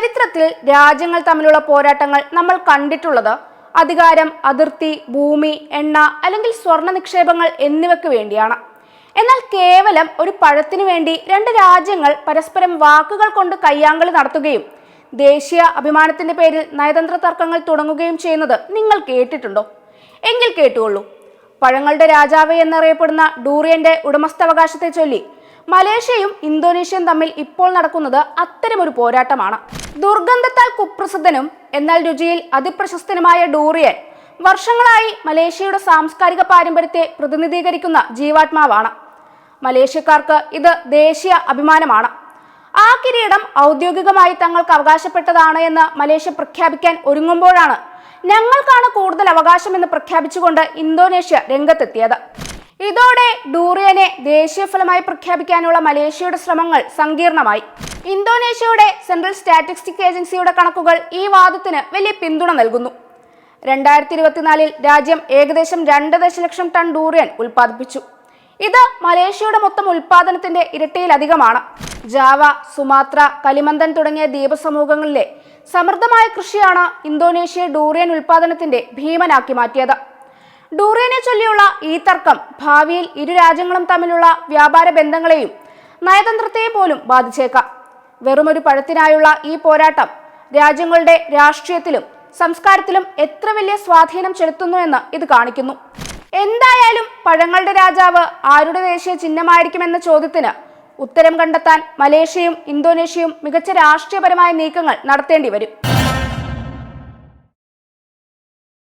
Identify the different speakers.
Speaker 1: ചരിത്രത്തിൽ രാജ്യങ്ങൾ തമ്മിലുള്ള പോരാട്ടങ്ങൾ നമ്മൾ കണ്ടിട്ടുള്ളത് അധികാരം, അതിർത്തി, ഭൂമി, എണ്ണ അല്ലെങ്കിൽ സ്വർണ്ണ നിക്ഷേപങ്ങൾ എന്നിവയ്ക്ക് വേണ്ടിയാണ്. എന്നാൽ കേവലം ഒരു പഴത്തിനു വേണ്ടി രണ്ട് രാജ്യങ്ങൾ പരസ്പരം വാക്കുകൾ കൊണ്ട് കയ്യാങ്കളി നടത്തുകയും ദേശീയ അഭിമാനത്തിന്റെ പേരിൽ നയതന്ത്ര തർക്കങ്ങൾ തുടങ്ങുകയും ചെയ്യുന്നത് നിങ്ങൾ കേട്ടിട്ടുണ്ടോ? എങ്കിൽ കേട്ടുകൊള്ളൂ. പഴങ്ങളുടെ രാജാവ് എന്നറിയപ്പെടുന്ന ഡൂറിയന്റെ ഉടമസ്ഥാവകാശത്തെ ചൊല്ലി മലേഷ്യയും ഇന്തോനേഷ്യയും തമ്മിൽ ഇപ്പോൾ നടക്കുന്നത് അത്തരമൊരു പോരാട്ടമാണ്. ദുർഗന്ധത്താൽ കുപ്രസിദ്ധനും എന്നാൽ രുചിയിൽ അതിപ്രശസ്തനുമായ ഡൂറിയൻ വർഷങ്ങളായി മലേഷ്യയുടെ സാംസ്കാരിക പാരമ്പര്യത്തെ പ്രതിനിധീകരിക്കുന്ന ജീവാത്മാവാണ്. മലേഷ്യക്കാർക്ക് ഇത് ദേശീയ അഭിമാനമാണ്. ആ കിരീടം ഔദ്യോഗികമായി തങ്ങൾക്ക് അവകാശപ്പെട്ടതാണ് എന്ന് മലേഷ്യ പ്രഖ്യാപിക്കാൻ ഒരുങ്ങുമ്പോഴാണ് ഞങ്ങൾക്കാണ് കൂടുതൽ അവകാശമെന്ന് പ്രഖ്യാപിച്ചുകൊണ്ട് ഇന്തോനേഷ്യ രംഗത്തെത്തിയത്. ഇതോടെ ഡൂറിയനെ ദേശീയ ഫലമായി പ്രഖ്യാപിക്കാനുള്ള മലേഷ്യയുടെ ശ്രമങ്ങൾ സങ്കീർണമായി. ഇന്തോനേഷ്യയുടെ സെൻട്രൽ സ്റ്റാറ്റിസ്റ്റിക്സ് ഏജൻസിയുടെ കണക്കുകൾ ഈ വാദത്തിന് വലിയ പിന്തുണ നൽകുന്നു. 2024 രാജ്യം ഏകദേശം 2 ദശലക്ഷം ടൺ ഡൂറിയൻ ഉൽപ്പാദിപ്പിച്ചു. ഇത് മലേഷ്യയുടെ മൊത്തം ഉൽപാദനത്തിന്റെ ഇരട്ടിയിലധികമാണ്. ജാവ, സുമാത്ര, കലിമന്തൻ തുടങ്ങിയ ദ്വീപസമൂഹങ്ങളിലെ സമൃദ്ധമായ കൃഷിയാണ് ഇന്തോനേഷ്യ ഡൂറിയൻ ഉൽപാദനത്തിന്റെ ഭീമനാക്കി മാറ്റിയത്. ഡൂറിയനെ ചൊല്ലിയുള്ള ഈ തർക്കം ഭാവിയിൽ ഇരു രാജ്യങ്ങളും തമ്മിലുള്ള വ്യാപാര ബന്ധങ്ങളെയും നയതന്ത്രത്തെയും പോലും ബാധിച്ചേക്കാം. വെറുമൊരു പഴത്തിനായുള്ള ഈ പോരാട്ടം രാജ്യങ്ങളുടെ രാഷ്ട്രീയത്തിലും സംസ്കാരത്തിലും എത്ര വലിയ സ്വാധീനം ചെലുത്തുന്നു എന്ന് ഇത് കാണിക്കുന്നു. എന്തായാലും പഴങ്ങളുടെ രാജാവ് ആരുടെ ദേശീയ ചിഹ്നമായിരിക്കുമെന്ന ചോദ്യത്തിന് ഉത്തരം കണ്ടെത്താൻ മലേഷ്യയും ഇന്തോനേഷ്യയും മികച്ച രാഷ്ട്രീയപരമായ നീക്കങ്ങൾ നടത്തേണ്ടി വരും.